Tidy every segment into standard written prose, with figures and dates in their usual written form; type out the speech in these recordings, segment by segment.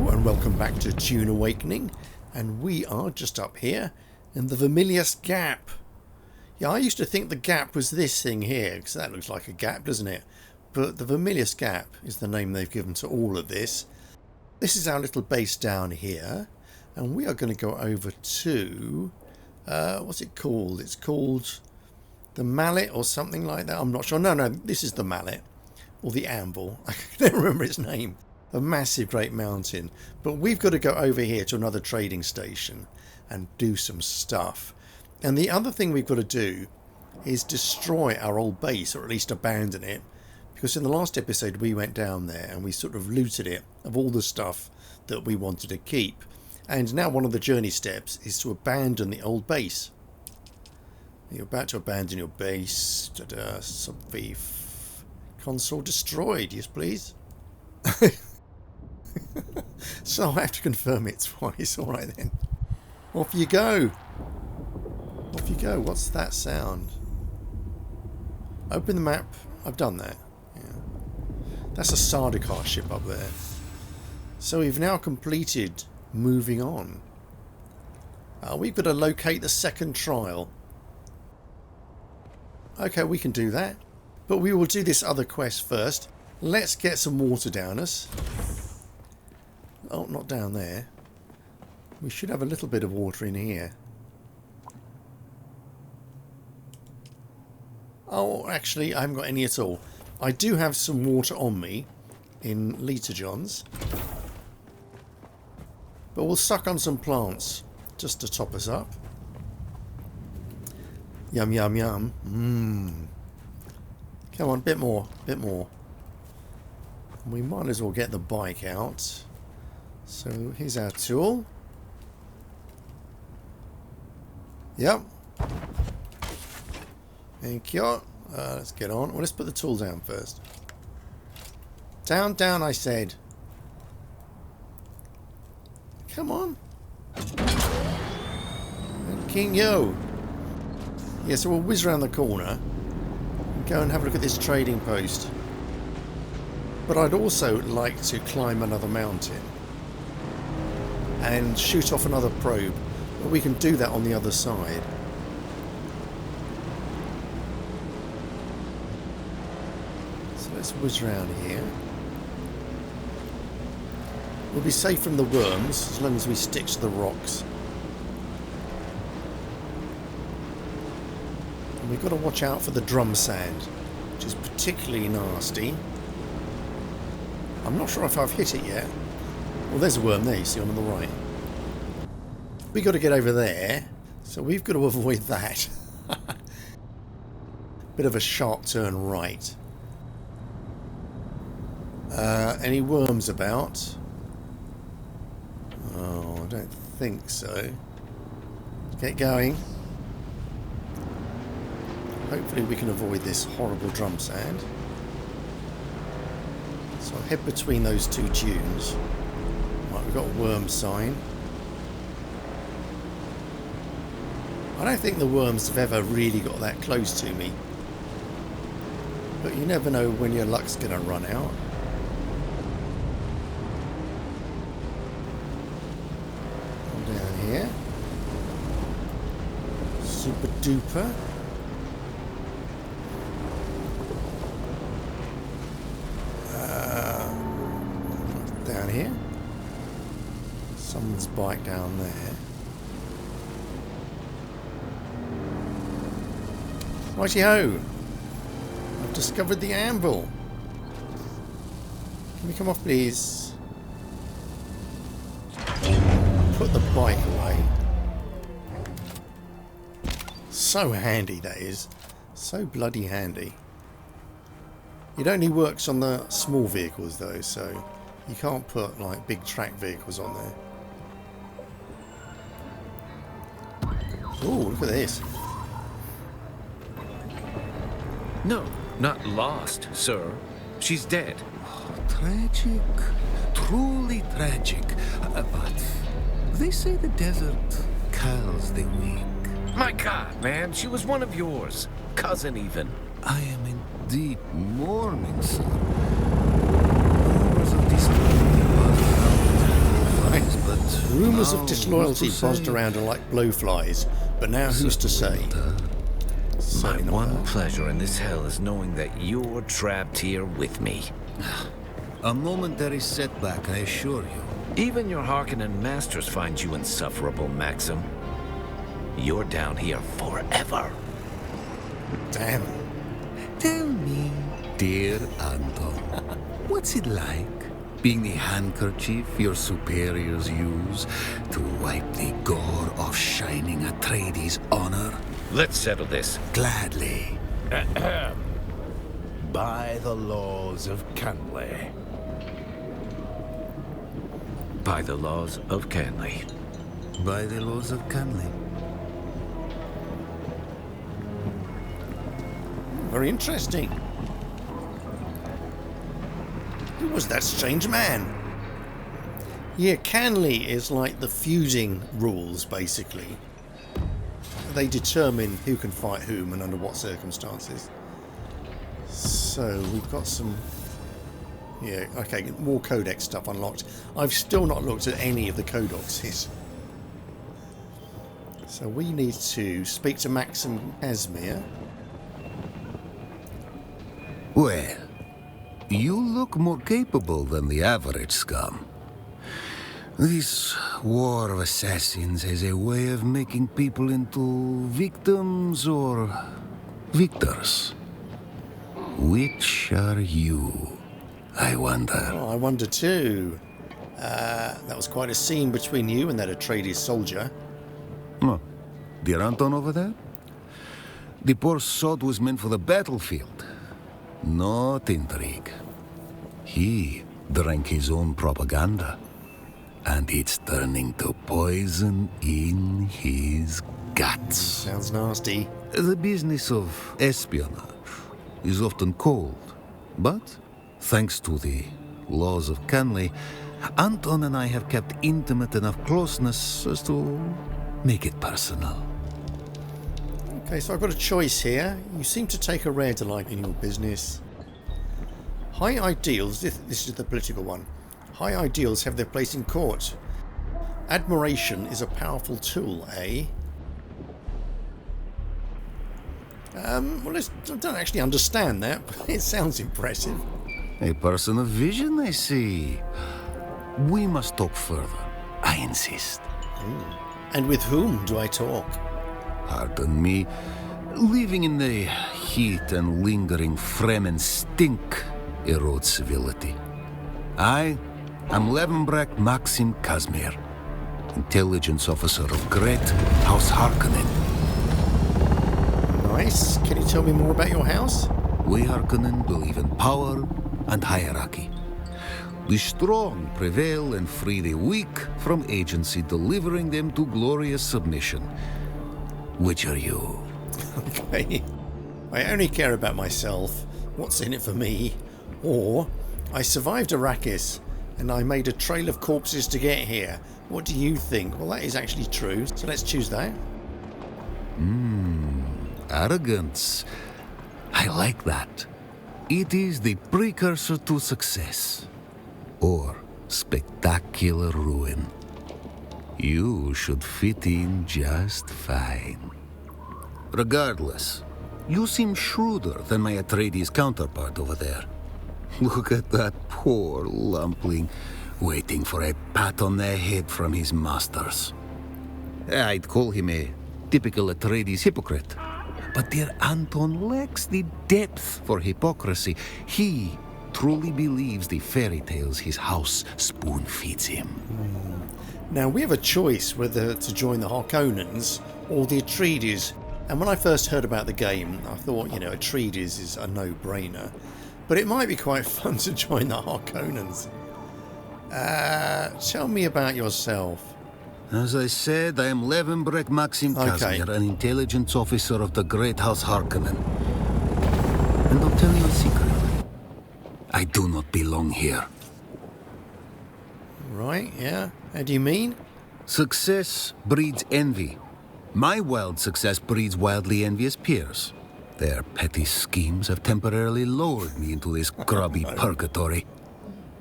Hello and welcome back to Dune Awakening, and we are just up here in the Vermillius Gap. Yeah, I used to think the gap was this thing here, because that looks like a gap, doesn't it? But the Vermillius Gap is the name they've given to all of this. This is our little base down here, and we are going to go over to, what's it called? It's called the Mallet or something like that. I'm not sure. No, this is the Mallet, or the Anvil. I can't remember its name. A massive great mountain. But we've got to go over here to another trading station and do some stuff. And the other thing we've got to do is destroy our old base, or at least abandon it. Because in the last episode we went down there and we sort of looted it of all the stuff that we wanted to keep. And now one of the journey steps is to abandon the old base. You're about to abandon your base. Sub-thief. Console destroyed. Yes, please. So I have to confirm it twice. Alright then. Off you go. Off you go. What's that sound? Open the map. I've done that. Yeah. That's a Sardaukar ship up there. So we've now completed moving on. We've got to locate the second trial. Okay, we can do that. But we will do this other quest first. Let's get some water down us. Oh, not down there. We should have a little bit of water in here. Oh, actually, I haven't got any at all. I do have some water on me in litre johns. But we'll suck on some plants just to top us up. Yum, yum, yum. Mmm. Come on, bit more, bit more. We might as well get the bike out. So here's our tool. Yep. Thank you. Let's get on. Well, let's put the tool down first. Down, down, I said. Come on. King Yo. Yeah, so we'll whiz around the corner and go and have a look at this trading post. But I'd also like to climb another mountain and shoot off another probe. But we can do that on the other side. So let's whiz around here. We'll be safe from the worms as long as we stick to the rocks. And we've got to watch out for the drum sand, which is particularly nasty. I'm not sure if I've hit it yet. Well, there's a worm there, you see, on the right. We've got to get over there, so we've got to avoid that. Bit of a sharp turn right. Any worms about? Oh, I don't think so. Get going. Hopefully we can avoid this horrible drum sand. So I'll head between those two dunes. Right, we've got a worm sign. I don't think the worms have ever really got that close to me. But you never know when your luck's going to run out. Come down here. Super duper. Down here. Someone's bike down there. Righty-ho! I've discovered the Anvil. Can we come off, please? Put the bike away. So handy, that is. So bloody handy. It only works on the small vehicles, though, so you can't put, like, big track vehicles on there. Ooh, look at this. No, not lost, sir. She's dead. Oh, tragic. Truly tragic. But they say the desert calls the weak. My God, man, she was one of yours. Cousin, even. I am in deep mourning, sir. Rumors of this Rumours of Now, disloyalty who's to buzzed say? around her like blowflies, but now who's to say? My Certainly not one her. pleasure in this hell is knowing that you're trapped here with me. A momentary setback, I assure you. Even your Harkonnen masters find you insufferable, Maxim. You're down here forever. Damn. Tell me, dear Anton, what's it like being the handkerchief your superiors use to wipe the gore off shining Atreides' honor? Let's settle this. Gladly. By the laws of Canley. By the laws of Canley. By the laws of Canley. Very interesting. Who was that strange man? Yeah, Canley is like the fusing rules, basically. They determine who can fight whom and under what circumstances. So we've got some... Yeah, okay, more codex stuff unlocked. I've still not looked at any of the codexes. So we need to speak to Maxim Kazmir. Well, you look more capable than the average scum. This war of assassins has a way of making people into victims or victors. Which are you, I wonder? Oh, I wonder too. That was quite a scene between you and that Atreides soldier. Oh, dear Anton over there? The poor sod was meant for the battlefield, not intrigue. He drank his own propaganda, and it's turning to poison in his guts. Sounds nasty. The business of espionage is often cold, but thanks to the laws of Canley, Anton and I have kept intimate enough closeness as to make it personal. Okay, so I've got a choice here. You seem to take a rare delight in your business. High ideals, this is the political one. High ideals have their place in court. Admiration is a powerful tool, eh? Well, I don't actually understand that, but it sounds impressive. A person of vision, I see. We must talk further. I insist. And with whom do I talk? Pardon me. Living in the heat and lingering Fremen stink erodes civility. I am Levenbrecht Maxim Kazmir, intelligence officer of Great House Harkonnen. Nice. Can you tell me more about your house? We Harkonnen believe in power and hierarchy. The strong prevail and free the weak from agency, delivering them to glorious submission. Which are you? Okay. I only care about myself. What's in it for me? Or I survived Arrakis and I made a trail of corpses to get here. What do you think? Well, that is actually true, so let's choose that. Arrogance. I like that. It is the precursor to success. Or spectacular ruin. You should fit in just fine. Regardless, you seem shrewder than my Atreides counterpart over there. Look at that poor lumpling, waiting for a pat on the head from his masters. I'd call him a typical Atreides hypocrite. But dear Anton lacks the depth for hypocrisy. He truly believes the fairy tales his house spoon feeds him. Now, we have a choice whether to join the Harkonnens or the Atreides. And when I first heard about the game, I thought, Atreides is a no-brainer. But it might be quite fun to join the Harkonnens. Tell me about yourself. As I said, I am Levenbrecht Maxim Kazmir, an intelligence officer of the Great House Harkonnen. And I'll tell you a secret. I do not belong here. Right, yeah. How do you mean? Success breeds envy. My wild success breeds wildly envious peers. Their petty schemes have temporarily lowered me into this grubby purgatory.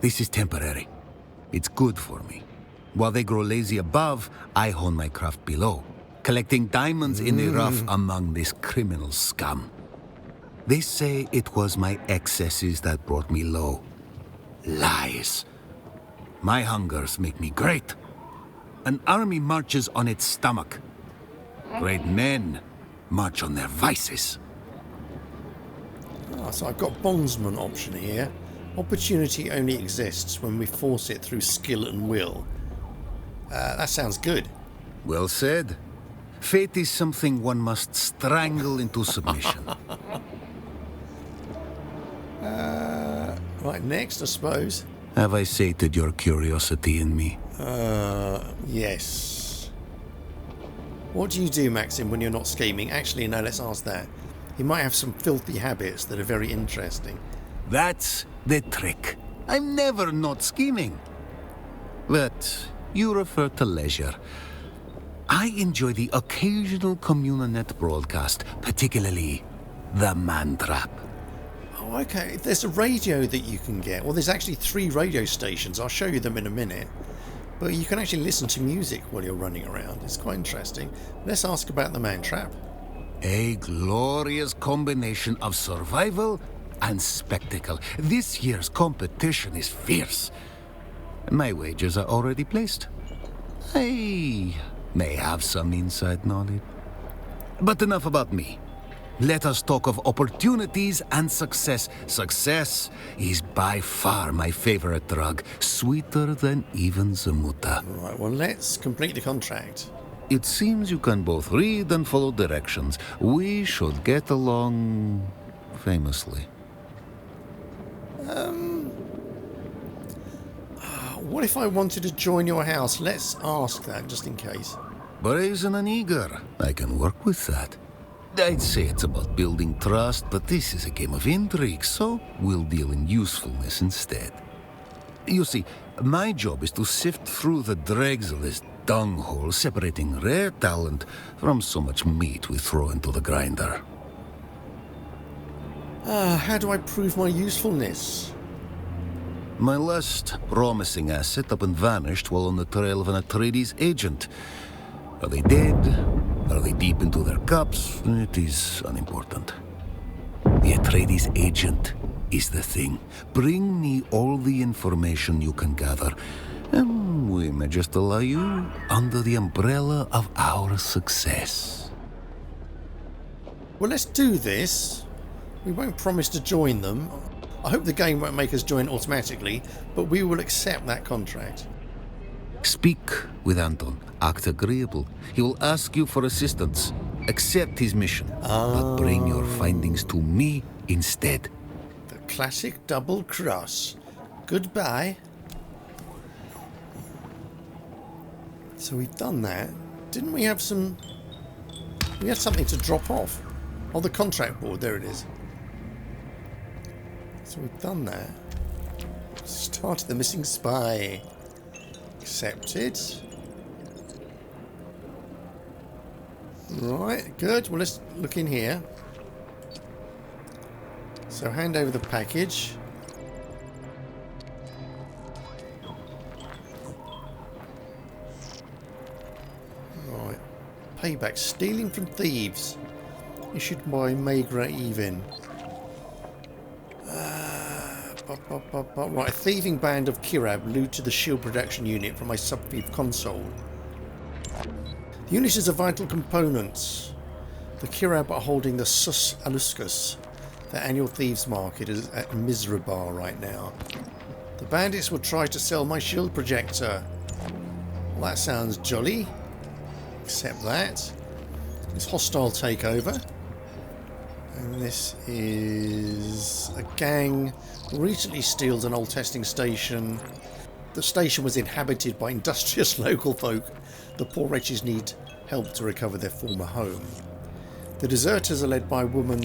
This is temporary. It's good for me. While they grow lazy above, I hone my craft below, collecting diamonds in the rough among this criminal scum. They say it was my excesses that brought me low. Lies. My hungers make me great. An army marches on its stomach. Great men march on their vices. So I've got bondsman option here. Opportunity only exists when we force it through skill and will. That sounds good. Well said. Fate is something one must strangle into submission. Right, next, I suppose. Have I sated your curiosity in me? Yes. What do you do, Maxim, when you're not scheming? Actually, no, let's ask that. He might have some filthy habits that are very interesting. That's the trick. I'm never not scheming. But you refer to leisure. I enjoy the occasional Communanet broadcast, particularly the Man Trap. Oh, okay. There's a radio that you can get. Well, there's actually 3 radio stations. I'll show you them in a minute. But you can actually listen to music while you're running around. It's quite interesting. Let's ask about the Man Trap. A glorious combination of survival and spectacle. This year's competition is fierce. My wagers are already placed. I may have some inside knowledge. But enough about me. Let us talk of opportunities and success. Success is by far my favorite drug, sweeter than even Zamuta. Right, well, let's complete the contract. It seems you can both read and follow directions. We should get along famously. What if I wanted to join your house? Let's ask that, just in case. Brazen and eager. I can work with that. I'd say it's about building trust, but this is a game of intrigue, so we'll deal in usefulness instead. You see, my job is to sift through the dregs of this dunghole, separating rare talent from so much meat we throw into the grinder. How do I prove my usefulness? My last promising asset up and vanished while on the trail of an Atreides agent. Are they dead? Are they deep into their cups? It is unimportant. The Atreides agent is the thing. Bring me all the information you can gather, and we may just allow you under the umbrella of our success. Well, let's do this. We won't promise to join them. I hope the game won't make us join automatically, but we will accept that contract. Speak with Anton. Act agreeable. He will ask you for assistance. Accept his mission. But bring your findings to me instead. The classic double cross. Goodbye. So we've done that. Didn't we have some... We had something to drop off. Oh, the contract board. There it is. So we've done that. Started the missing spy. Accepted. Right, good. Well, let's look in here. So hand over the package. Right. Payback. Stealing from thieves. Issued by Magra Evin. Right, a thieving band of Kirab looted the shield production unit from my sub-thief console. The unit is a vital component. The Kirab are holding the Sus Aluscus, the annual thieves market, is at Mizrabar right now. The bandits will try to sell my shield projector. Well, that sounds jolly. Accept that. It's hostile takeover. And this is a gang recently steals an old testing station. The station was inhabited by industrious local folk. The poor wretches need help to recover their former home. The deserters are led by a woman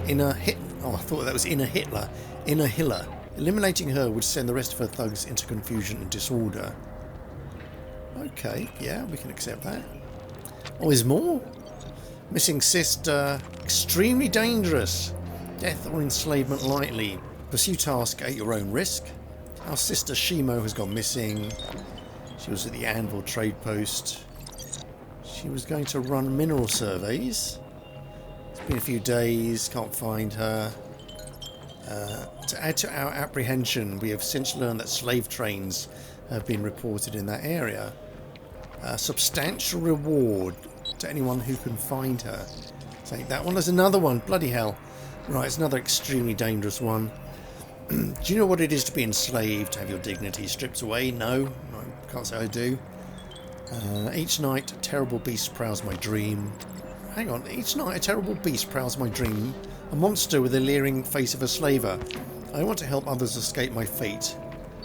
Inna Hitler. Eliminating her would send the rest of her thugs into confusion and disorder. Okay, yeah, we can accept that. Oh, there's more? Missing sister. Extremely dangerous. Death or enslavement lightly. Pursue task at your own risk. Our sister Shimo has gone missing. She was at the Anvil trade post. She was going to run mineral surveys. It's been a few days, can't find her. To add to our apprehension, we have since learned that slave trains have been reported in that area. A substantial reward to anyone who can find her. Take that one. There's another one. Bloody hell. Right, it's another extremely dangerous one. Do you know what it is to be enslaved, to have your dignity stripped away? No, I can't say I do. Each night, a terrible beast prowls my dream. Hang on, each night a terrible beast prowls my dream. A monster with the leering face of a slaver. I want to help others escape my fate,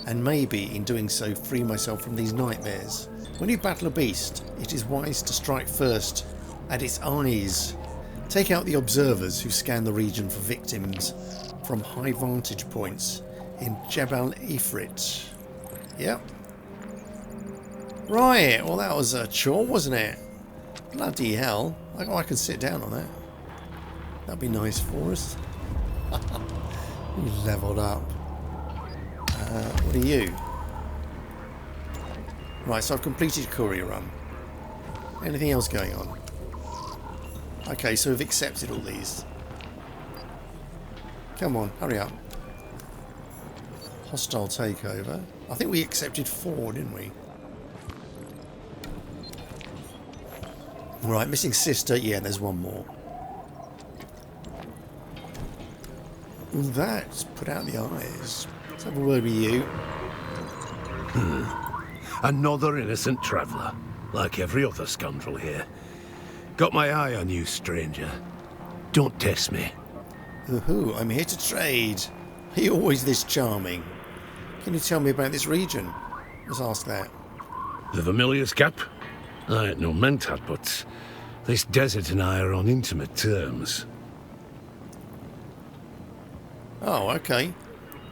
and maybe, in doing so, free myself from these nightmares. When you battle a beast, it is wise to strike first at its eyes. Take out the observers who scan the region for victims from high vantage points in Jebel Ifrit. Yep. Right, well that was a chore, wasn't it? Bloody hell. I can sit down on that. That'd be nice for us. We leveled up. What are you? Right, so I've completed courier run. Anything else going on? Okay, so we've accepted all these. Come on, hurry up. Hostile takeover. I think we accepted 4, didn't we? Right, missing sister. Yeah, there's one more. That's put out the eyes. Let's have a word with you. Another innocent traveller, like every other scoundrel here. Got my eye on you, stranger. Don't test me. Ooh, I'm here to trade. Are you always this charming? Can you tell me about this region? Let's ask that. The Vermillius Gap? I ain't no mentat, but this desert and I are on intimate terms. Oh, okay.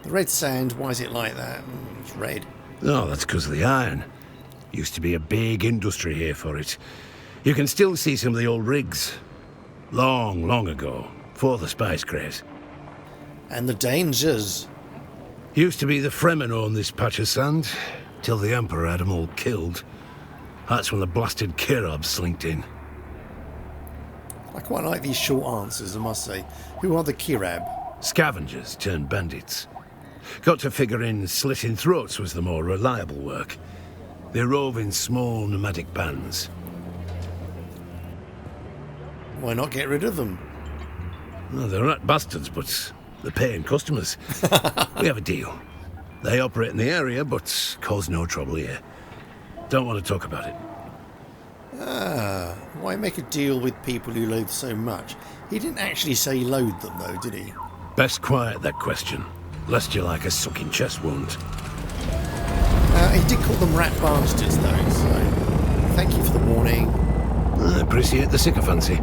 The red sand, why is it like that? It's red. Oh, that's because of the iron. Used to be a big industry here for it. You can still see some of the old rigs. Long, long ago, before the spice craze. And the dangers. Used to be the Fremen owned this patch of sand, till the Emperor had them all killed. That's when the blasted Kirabs slinked in. I quite like these short answers, I must say. Who are the Kirab? Scavengers turned bandits. Got to figure in slitting throats was the more reliable work. They rove in small nomadic bands. Why not get rid of them? Well, they're not bastards, but they're paying customers. We have a deal. They operate in the area, but cause no trouble here. Don't want to talk about it. Ah, why make a deal with people you loathe so much? He didn't actually say he loathed them, though, did he? Best quiet that question, lest you like a sucking chest wound. He did call them rat bastards, though, so thank you for the warning. I appreciate the sycophancy.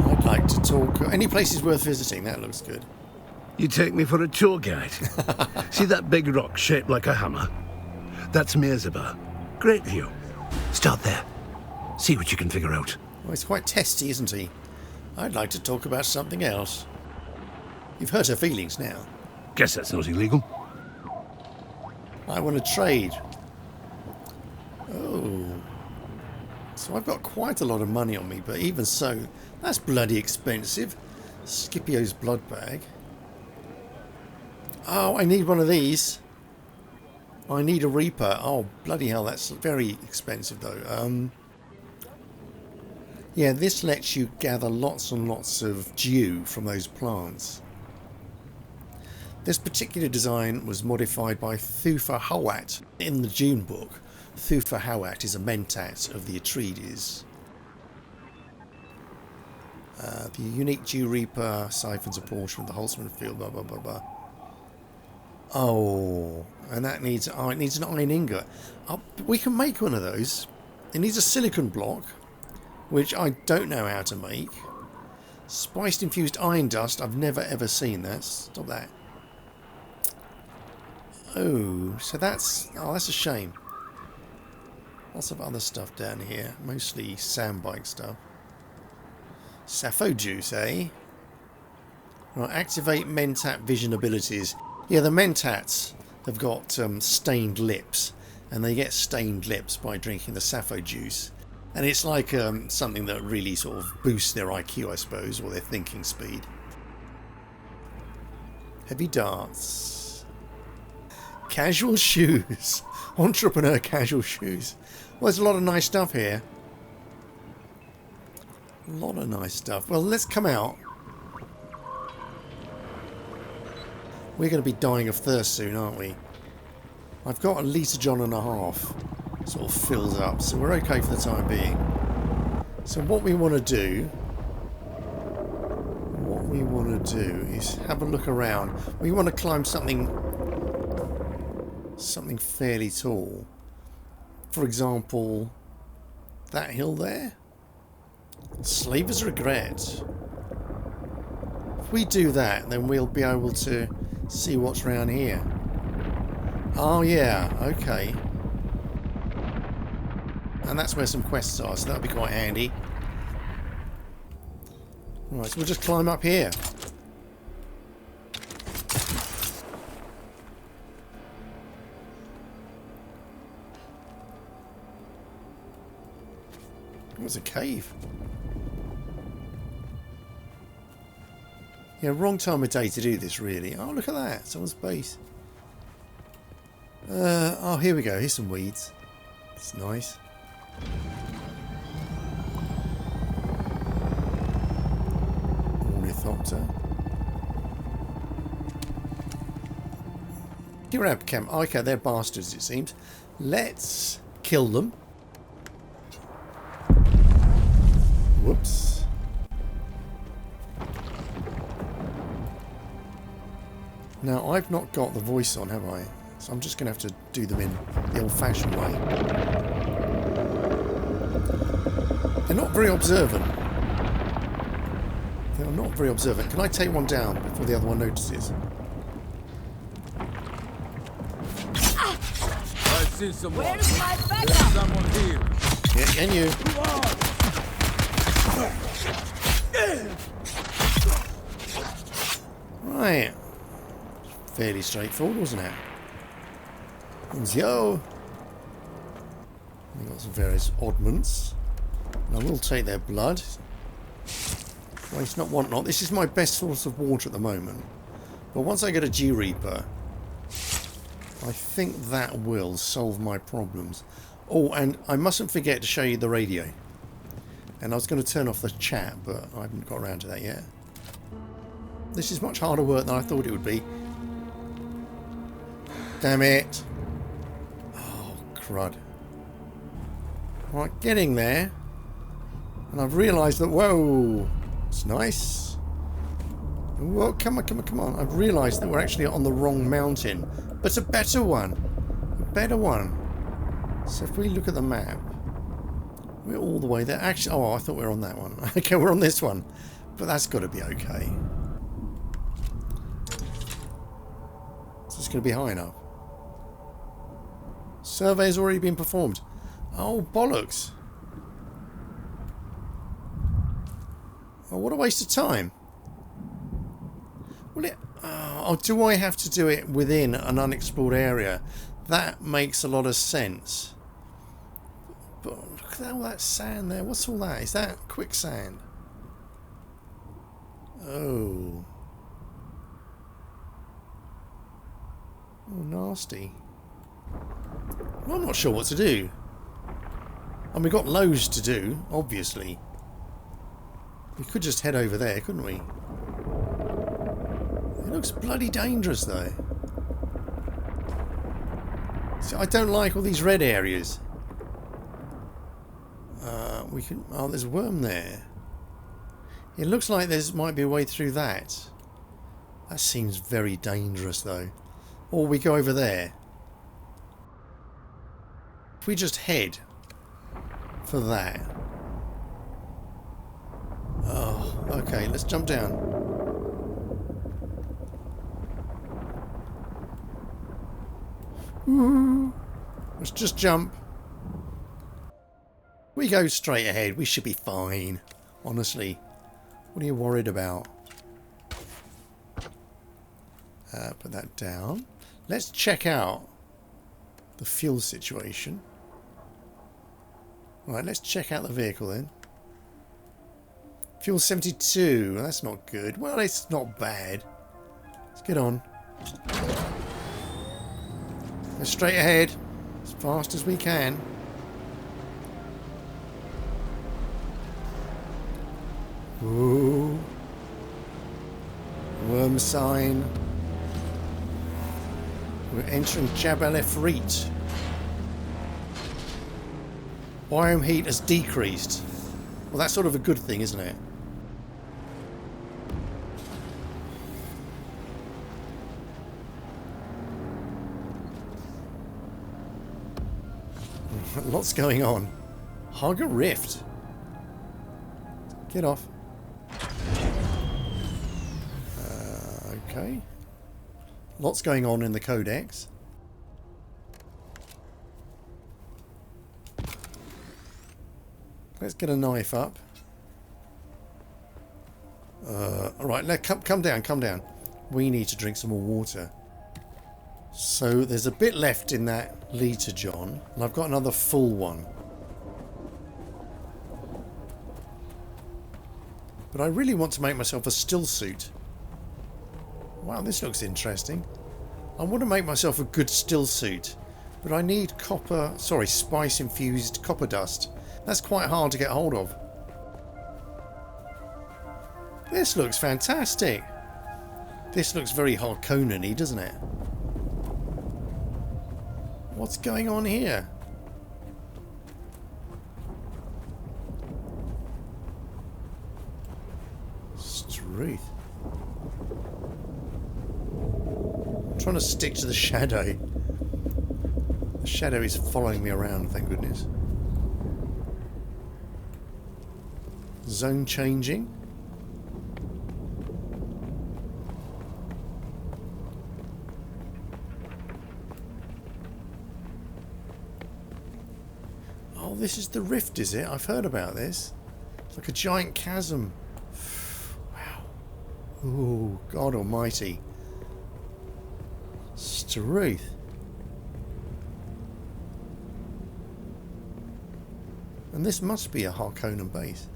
I'd like to talk... Any places worth visiting? That looks good. You take me for a tour guide. See that big rock shaped like a hammer? That's Mirzabar. Great view. Start there. See what you can figure out. Well, he's quite testy, isn't he? I'd like to talk about something else. You've hurt her feelings now. Guess that's not illegal. I want to trade. Oh. So I've got quite a lot of money on me, but even so, that's bloody expensive. Scipio's blood bag. Oh, I need one of these. I need a Reaper. Oh, bloody hell, that's very expensive, though. Yeah, this lets you gather lots and lots of dew from those plants. This particular design was modified by Thufir Hawat in the Dune book. Thufir Hawat is a mentat of the Atreides. The unique dew reaper siphons a portion of the Holtzman field, blah, blah, blah, blah. Oh, and that needs, it needs an iron ingot. We can make one of those. It needs a silicon block, which I don't know how to make. Spiced infused iron dust, I've never ever seen that. Stop that. Oh, so that's a shame. Lots of other stuff down here, mostly sandbike stuff. Sappho juice, eh? Right, activate mentat vision abilities. Yeah, the mentats, have got stained lips, and they get stained lips by drinking the sappho juice. And it's like something that really sort of boosts their IQ, I suppose, or their thinking speed. Heavy darts. Casual shoes. Entrepreneur casual shoes. Well, there's a lot of nice stuff here. A lot of nice stuff. Well, let's come out. We're going to be dying of thirst soon, aren't we? I've got a litre John and a half. Sort of fills up, so we're okay for the time being. So what we want to do is have a look around. We want to climb something fairly tall. For example, that hill there. Slaver's Regret. If we do that, then we'll be able to see what's around here. Oh yeah, okay. And that's where some quests are, so that'll be quite handy. Alright, so we'll just climb up here. It was a cave. Yeah, wrong time of day to do this, really. Oh, look at that. Someone's base. Oh, here we go. Here's some weeds. It's nice. Ornithopter. Girab camp. Okay, they're bastards, it seems. Let's kill them. Whoops. Now, I've not got the voice on, have I? So I'm just going to have to do them in the old-fashioned way. They're not very observant. They're not very observant. Can I take one down before the other one notices? I've seen someone. Where's my backup? There's someone here. Yeah, and you. Right. Fairly straightforward, wasn't it? Yo. We've got some various oddments. And I will take their blood. Waste not, want not. This is my best source of water at the moment. But once I get a G-Reaper, I think that will solve my problems. Oh, and I mustn't forget to show you the radio. And I was going to turn off the chat, but I haven't got around to that yet. This is much harder work than I thought it would be. Damn it. Oh, crud. Right, getting there. And I've realised that... Whoa! It's nice. Whoa, come on, come on, come on. I've realised that we're actually on the wrong mountain. But a better one. A better one. So if we look at the map... We're all the way there. Actually, oh, I thought we were on that one. Okay, we're on this one. But that's got to be okay. So it's going to be high enough. Survey's already been performed. Oh, bollocks. Oh, what a waste of time. Will it... Oh, do I have to do it within an unexplored area? That makes a lot of sense. But look at all that sand there. What's all that? Is that quicksand? Oh. Oh, nasty. Well, I'm not sure what to do. And we've got loads to do, obviously. We could just head over there, couldn't we? It looks bloody dangerous, though. See, I don't like all these red areas. We can... Oh, there's a worm there. It looks like there might be a way through that. That seems very dangerous, though. Or we go over there. If we just head for that. Oh, okay, let's jump down. Ooh. Let's just jump. We go straight ahead. We should be fine. Honestly. What are you worried about? Put that down. Let's check out the fuel situation. Right, let's check out the vehicle then. Fuel 72. That's not good. Well, it's not bad. Let's get on. Go straight ahead as fast as we can. Ooh. Worm sign. We're entering Jabal Efreet. Biome heat has decreased. Well, that's sort of a good thing, isn't it? Lots going on. Haga Rift. Get off. Okay. Lots going on in the Codex. Let's get a knife up. Alright, come down, come down. We need to drink some more water. So there's a bit left in that litre, John, and I've got another full one. But I really want to make myself a still suit. Wow, this looks interesting. I want to make myself a good still suit, but I need spice infused copper dust. That's quite hard to get hold of. This looks fantastic. This looks very Harkonnen-y, doesn't it? What's going on here? Struth. I'm trying to stick to the shadow. The shadow is following me around, thank goodness. Zone changing. Oh, this is the rift, is it? I've heard about this. It's like a giant chasm. Wow. Oh, God almighty. Struth. And this must be a Harkonnen base.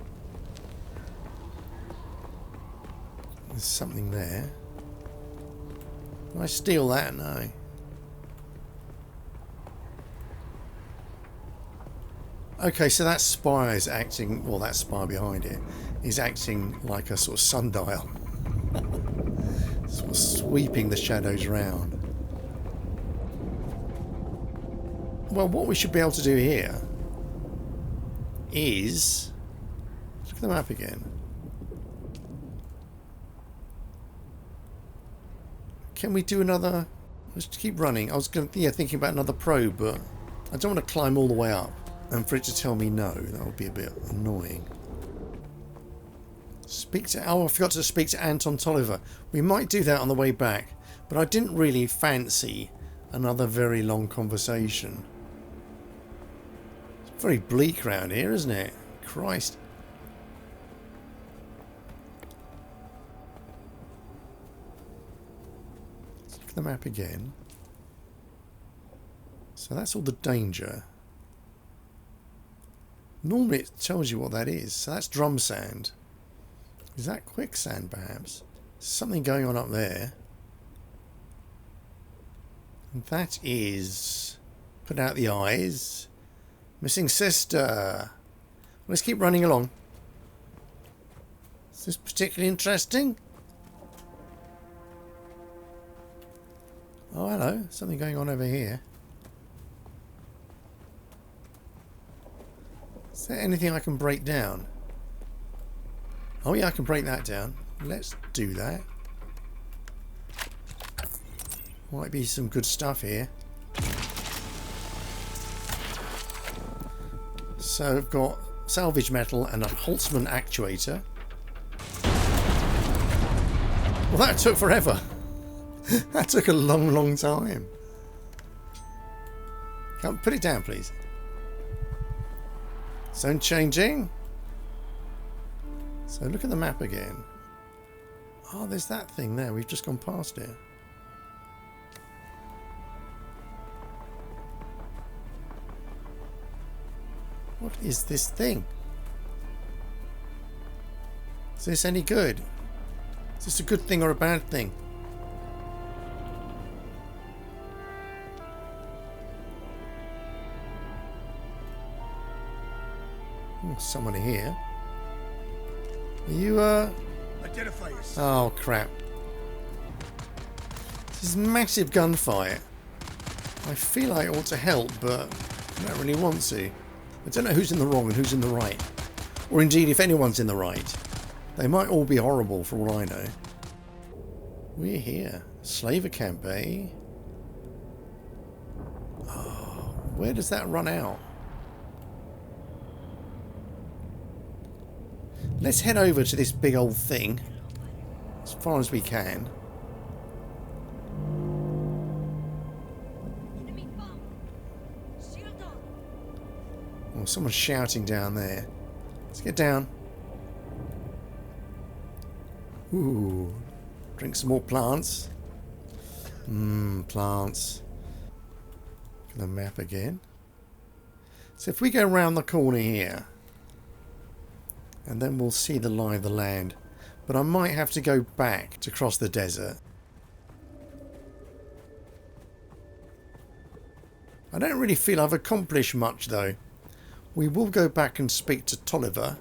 There's something there. Can I steal that? No. Okay, so that spire is acting, well, that spire behind it is acting like a sort of sundial. Sort of sweeping the shadows round. Well, what we should be able to do here is... Look at the map again. Can we do another... Let's keep running. I was thinking about another probe, but I don't want to climb all the way up. And for it to tell me no, that would be a bit annoying. Oh, I forgot to speak to Anton Tolliver. We might do that on the way back, but I didn't really fancy another very long conversation. It's very bleak round here, isn't it? Christ. Let's look at the map again. So that's all the danger. Normally it tells you what that is. So that's drum sand. Is that quicksand perhaps? Something going on up there. And that is... Put out the eyes. Missing sister. Let's keep running along. Is this particularly interesting? Oh, hello. Something going on over here. Is there anything I can break down? Oh yeah, I can break that down. Let's do that. Might be some good stuff here. So I've got salvage metal and a Holtzman actuator. Well, that took forever. That took a long, long time. Come, put it down, please. Zone changing. So look at the map again. Oh, there's that thing there. We've just gone past it. What is this thing? Is this any good? Is this a good thing or a bad thing? Oh, someone here. Are you, Identify yourself. Oh, crap. This is massive gunfire. I feel I ought to help, but I don't really want to. I don't know who's in the wrong and who's in the right. Or indeed, if anyone's in the right. They might all be horrible for all I know. We're here. Slaver camp, eh? Oh, where does that run out? Let's head over to this big old thing. As far as we can. Oh, someone's shouting down there. Let's get down. Ooh. Drink some more plants. Plants. Look at the map again. So if we go round the corner here, and then we'll see the lie of the land. But I might have to go back to cross the desert. I don't really feel I've accomplished much though. We will go back and speak to Tolliver.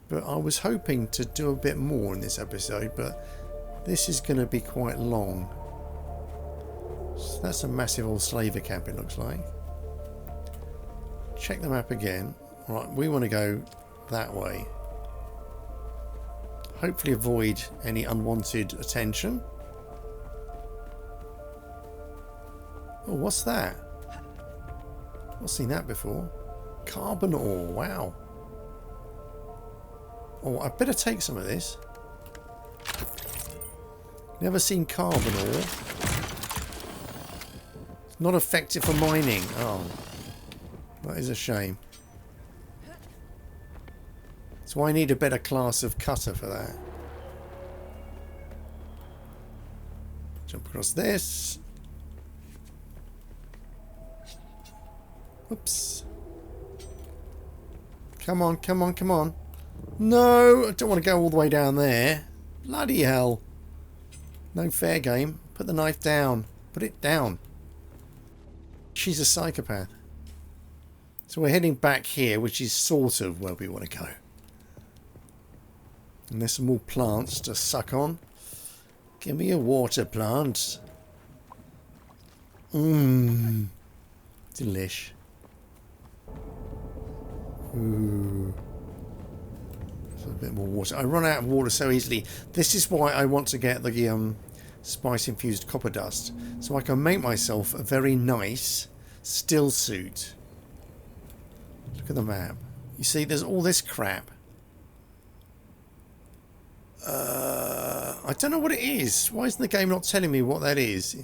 But I was hoping to do a bit more in this episode, but this is going to be quite long. So that's a massive old slaver camp, it looks like. Check the map again. Right, we want to go that way. Hopefully avoid any unwanted attention. Oh, what's that? I've seen that before. Carbon ore, wow. Oh, I better take some of this. Never seen carbon ore. It's not effective for mining. Oh, that is a shame. So I need a better class of cutter for that. Jump across this. Oops. Come on, come on, come on. No, I don't want to go all the way down there. Bloody hell. No fair game. Put the knife down. Put it down. She's a psychopath. So we're heading back here, which is sort of where we want to go. And there's some more plants to suck on. Give me a water plant. Mmm. Delish. Ooh. A bit more water. I run out of water so easily. This is why I want to get the spice infused copper dust, so I can make myself a very nice still suit. Look at the map. You see, there's all this crap. I don't know what it is. Why isn't the game not telling me what that is?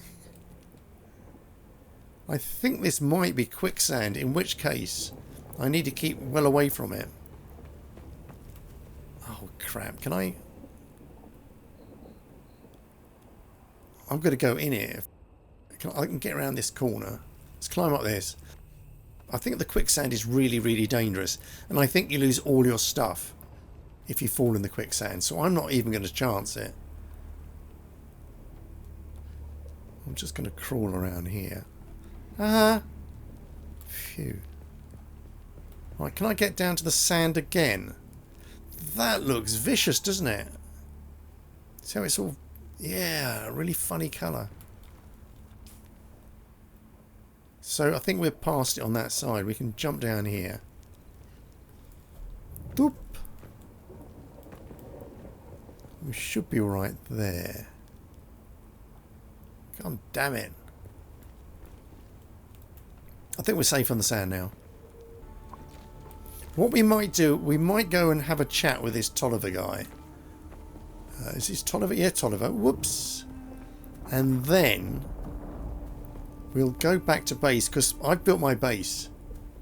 I think this might be quicksand, in which case I need to keep well away from it. Oh crap, can I? I'm going to go in here. I can get around this corner. Let's climb up this. I think the quicksand is really, really dangerous. And I think you lose all your stuff if you fall in the quicksand. So I'm not even going to chance it. I'm just going to crawl around here. Phew. Right, can I get down to the sand again? That looks vicious, doesn't it? So it's all, yeah, a really funny colour. So I think we're past it on that side. We can jump down here. Doop. We should be right there. God damn it. I think we're safe on the sand now. What we might do, we might go and have a chat with this Tolliver guy. Is this Tolliver? Yeah, Tolliver. Whoops. And then we'll go back to base, because I've built my base.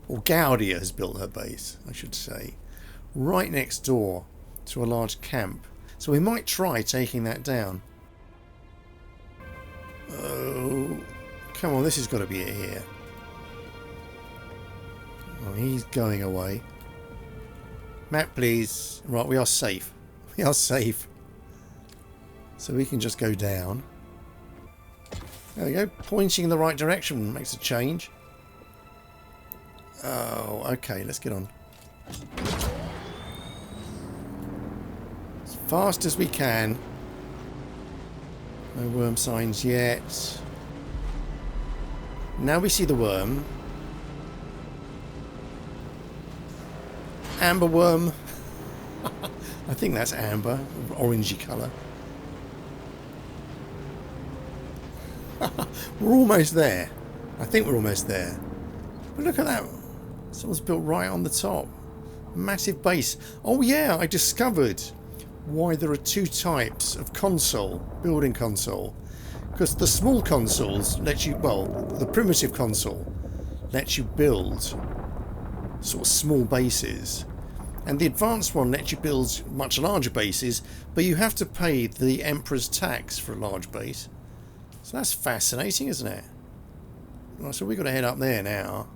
Or Gaudia has built her base, I should say. Right next door to a large camp. So we might try taking that down. Oh, come on, this has got to be it here. Oh, he's going away. Map, please. Right, we are safe. We are safe. So we can just go down. There we go. Pointing in the right direction makes a change. Oh, okay. Let's get on. As fast as we can. No worm signs yet. Now we see the worm. Amber worm. I think that's amber. Orangey colour. We're almost there. I think we're almost there. But look at that. Someone's built right on the top. Massive base. Oh yeah, I discovered why there are two types of console, building console. Because the small consoles let you, well, the primitive console lets you build sort of small bases. And the advanced one lets you build much larger bases, but you have to pay the Emperor's tax for a large base. So that's fascinating, isn't it? Right, so we've got to head up there now.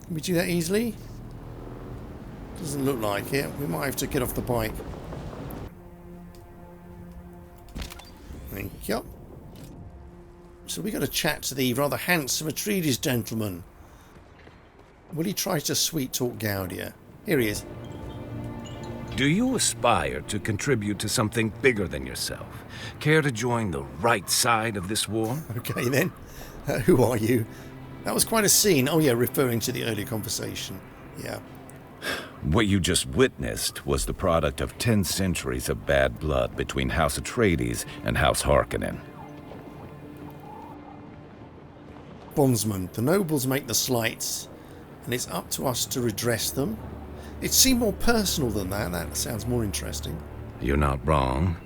Can we do that easily? Doesn't look like it. We might have to get off the bike. Thank you. So we got to chat to the rather handsome Atreides gentleman. Will he try to sweet talk Gaudia? Here he is. Do you aspire to contribute to something bigger than yourself? Care to join the right side of this war? Okay then. Who are you? That was quite a scene. Oh yeah, referring to the earlier conversation. Yeah. What you just witnessed was the product of 10 centuries of bad blood between House Atreides and House Harkonnen. Bondsman, the nobles make the slights, and it's up to us to redress them. It seemed more personal than that. That sounds more interesting. You're not wrong.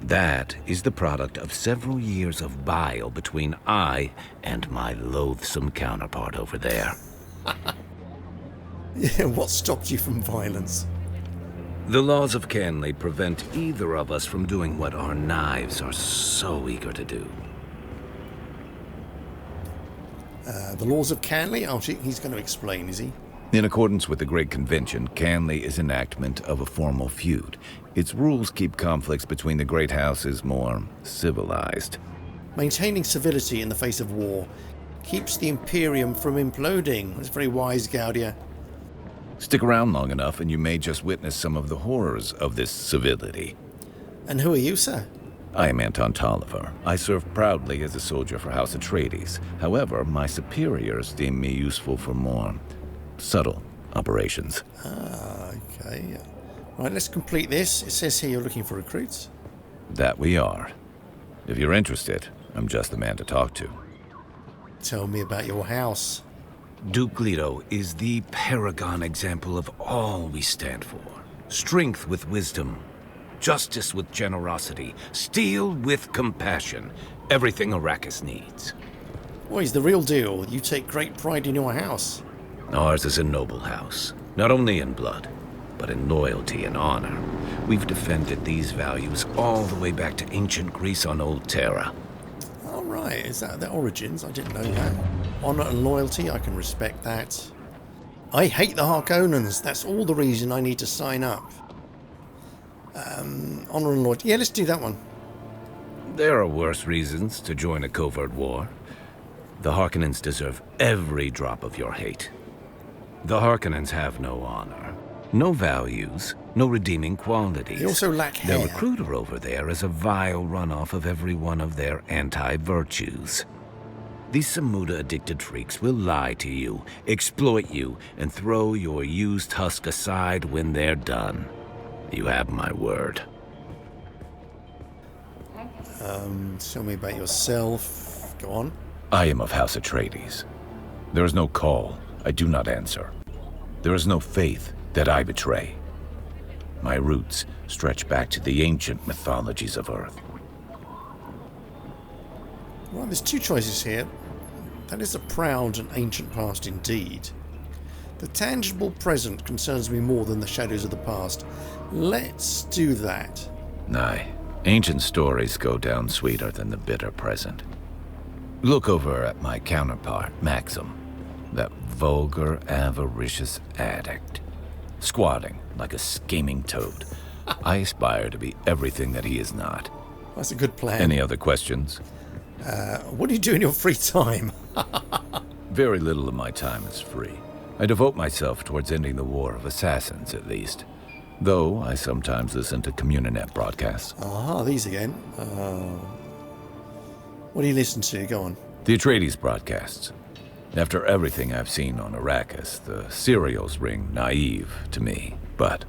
That is the product of several years of bile between I and my loathsome counterpart over there. Yeah, what stopped you from violence? The laws of Canley prevent either of us from doing what our knives are so eager to do. The laws of Canley? Oh, he's going to explain, is he? In accordance with the Great Convention, Canley is enactment of a formal feud. Its rules keep conflicts between the great houses more civilized. Maintaining civility in the face of war keeps the Imperium from imploding. That's very wise, Gaudia. Stick around long enough and you may just witness some of the horrors of this civility. And who are you, sir? I am Anton Tolliver. I serve proudly as a soldier for House Atreides. However, my superiors deem me useful for more subtle operations. Ah, okay. Right, let's complete this. It says here you're looking for recruits. That we are. If you're interested, I'm just the man to talk to. Tell me about your house. Duke Leto is the paragon example of all we stand for. Strength with wisdom, justice with generosity, steel with compassion. Everything Arrakis needs. Well, he's the real deal. You take great pride in your house. Ours is a noble house, not only in blood, but in loyalty and honor. We've defended these values all the way back to ancient Greece on Old Terra. All right, is that their origins? I didn't know that. Honor and loyalty, I can respect that. I hate the Harkonnens. That's all the reason I need to sign up. Honor and loyalty. Yeah, let's do that one. There are worse reasons to join a covert war. The Harkonnens deserve every drop of your hate. The Harkonnens have no honor, no values, no redeeming qualities. They also lack hair. Their recruiter over there is a vile runoff of every one of their anti-virtues. These Samuda-addicted freaks will lie to you, exploit you, and throw your used husk aside when they're done. You have my word. Tell me about yourself. Go on. I am of House Atreides. There is no call I do not answer. There is no faith that I betray. My roots stretch back to the ancient mythologies of Earth. Right, there's two choices here. That is a proud and ancient past indeed. The tangible present concerns me more than the shadows of the past. Let's do that. Aye, ancient stories go down sweeter than the bitter present. Look over at my counterpart, Maxim. That vulgar, avaricious addict. Squatting like a scheming toad. I aspire to be everything that he is not. That's a good plan. Any other questions? What do you do in your free time? Very little of my time is free. I devote myself towards ending the war of assassins, at least. Though I sometimes listen to Communinet broadcasts. Ah, these again. What do you listen to? Go on. The Atreides broadcasts. After everything I've seen on Arrakis, the serials ring naive to me. But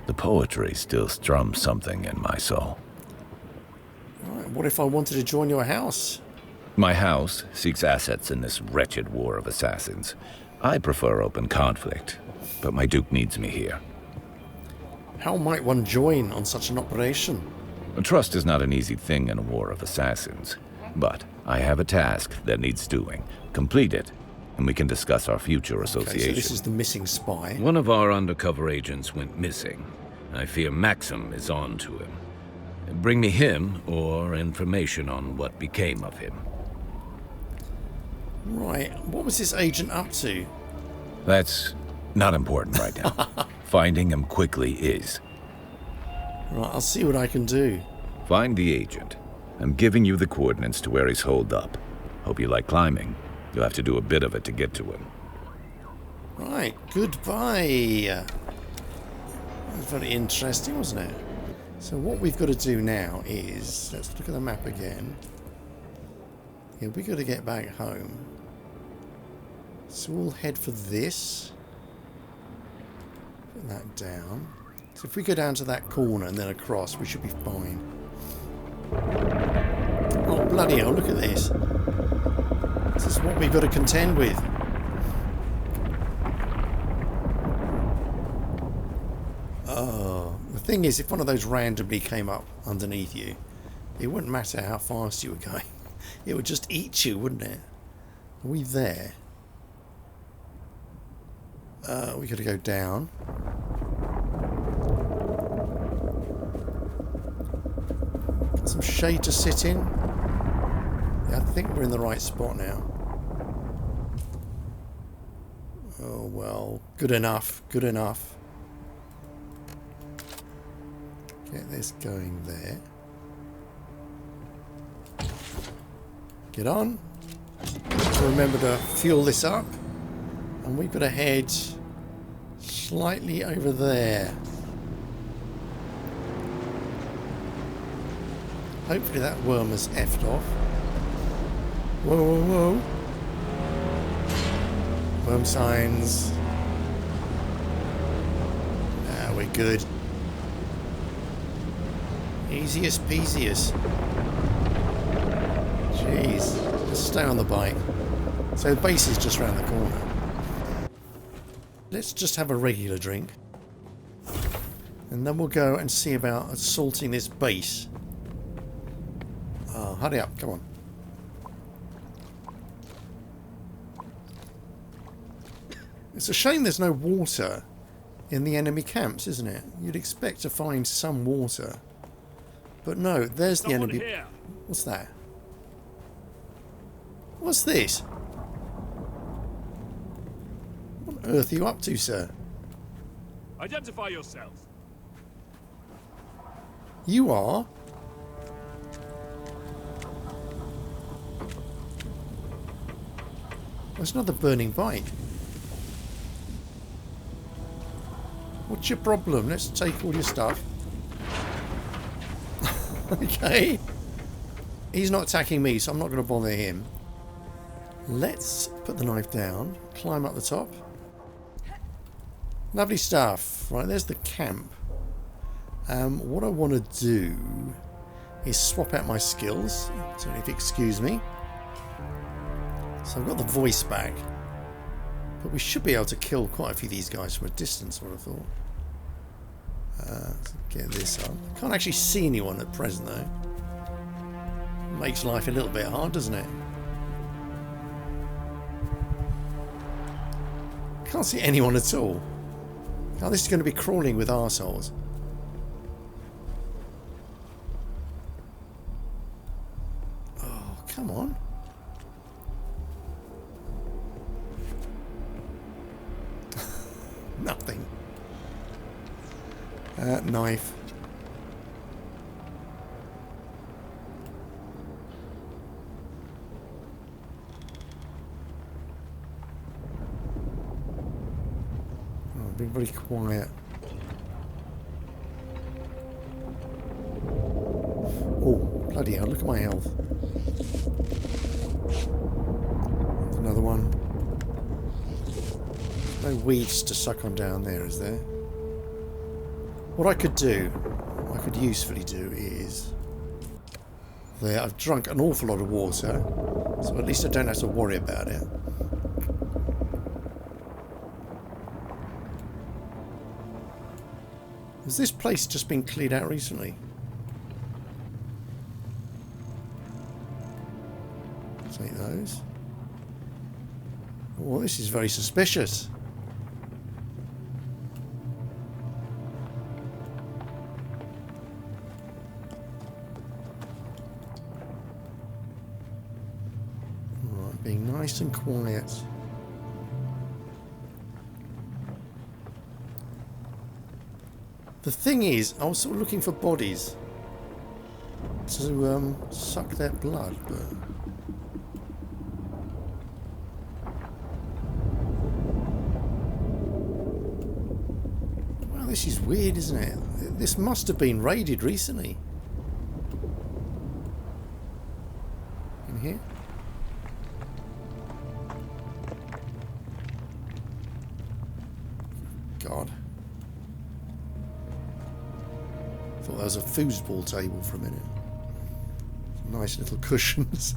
the poetry still strums something in my soul. All right, what if I wanted to join your house? My house seeks assets in this wretched war of assassins. I prefer open conflict, but my Duke needs me here. How might one join on such an operation? Trust is not an easy thing in a war of assassins, but I have a task that needs doing. Complete it, and we can discuss our future association. Okay, so this is the missing spy. One of our undercover agents went missing. I fear Maxim is on to him. Bring me him, or information on what became of him. Right, what was this agent up to? That's not important right now. Finding him quickly is. Right, I'll see what I can do. Find the agent. I'm giving you the coordinates to where he's holed up. Hope you like climbing. You'll have to do a bit of it to get to him. Right, goodbye. That was very interesting, wasn't it? So what we've got to do now is, let's look at the map again. Yeah, we've got to get back home. So we'll head for this. Put that down. So if we go down to that corner and then across, we should be fine. Oh, bloody hell, look at this. This is what we've got to contend with. Oh, the thing is, if one of those randomly came up underneath you, it wouldn't matter how fast you were going. It would just eat you, wouldn't it? Are we there? We got to go down. Got some shade to sit in. Yeah, I think we're in the right spot now. Oh well, good enough, good enough. Get this going there. Get on. So remember to fuel this up. And we've got to head slightly over there. Hopefully that worm has effed off. Whoa, whoa, whoa. Worm signs. Ah, we're good. Easiest peasiest. Jeez. Just stay on the bike. So the base is just around the corner. Let's just have a regular drink. And then we'll go and see about assaulting this base. Oh, hurry up, come on. It's a shame there's no water in the enemy camps, isn't it? You'd expect to find some water. But no, there's the enemy. Here. What's that? What's this? What on earth are you up to, sir? Identify yourself. You are? There's another burning bike. What's your problem? Let's take all your stuff. Okay. He's not attacking me, so I'm not going to bother him. Let's put the knife down, climb up the top. Lovely stuff. Right, there's the camp. What I want to do is swap out my skills. So if you excuse me. So I've got the voice back. But we should be able to kill quite a few of these guys from a distance, what I thought. Let's get this up. Can't actually see anyone at present, though. Makes life a little bit hard, doesn't it? Can't see anyone at all. Oh, this is going to be crawling with arseholes. Oh, come on. Nothing. Knife. Oh, be very quiet. Oh, bloody hell, look at my health. Another one. No weeds to suck on down there, is there? What I could usefully do is... There, I've drunk an awful lot of water, so at least I don't have to worry about it. Has this place just been cleared out recently? Take those. Oh, this is very suspicious. Alright, being nice and quiet. The thing is, I was sort of looking for bodies to suck their blood, but... This is weird, isn't it? This must have been raided recently. In here? God. Thought that was a foosball table for a minute. Some nice little cushions.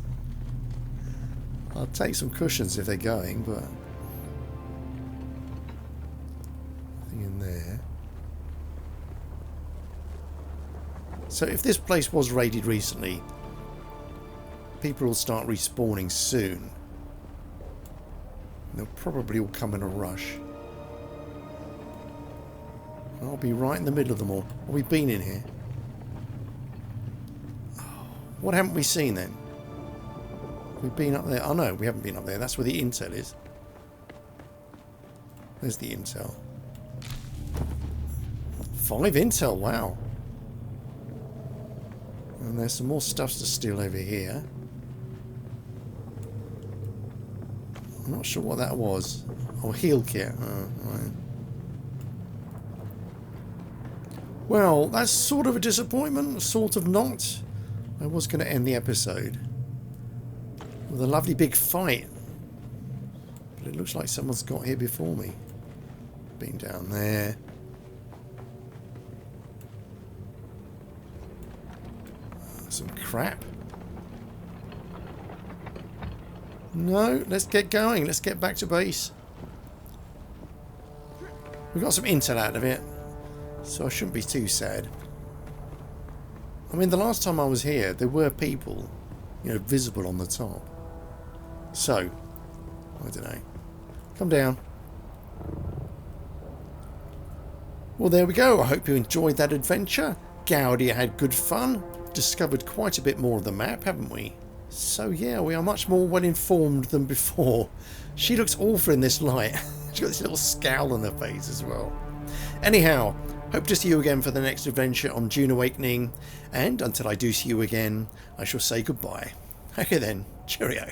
I'll take some cushions if they're going, but... Nothing in there. So if this place was raided recently, people will start respawning soon. They'll probably all come in a rush. I'll be right in the middle of them all. Have we been in here? What haven't we seen then? We've been up there. Oh no, we haven't been up there. That's where the intel is. There's the intel. 5 intel, wow. And there's some more stuff to steal over here. I'm not sure what that was. Oh, heal kit. Oh, right. Well, that's sort of a disappointment. Sort of not. I was going to end the episode with a lovely big fight. But it looks like someone's got here before me. Been down there. Some crap. No, let's get going. Let's get back to base. We got some intel out of it, so I shouldn't be too sad. I mean, the last time I was here, there were people, you know, visible on the top. So, I don't know. Come down. Well, there we go. I hope you enjoyed that adventure. Gaudia had good fun. Discovered quite a bit more of the map, haven't we? So yeah, we are much more well informed than before. She looks awful in this light. She's got this little scowl on her face as well. Anyhow, hope to see you again for the next adventure on Dune Awakening, and until I do see you again, I shall say goodbye. Okay then, cheerio.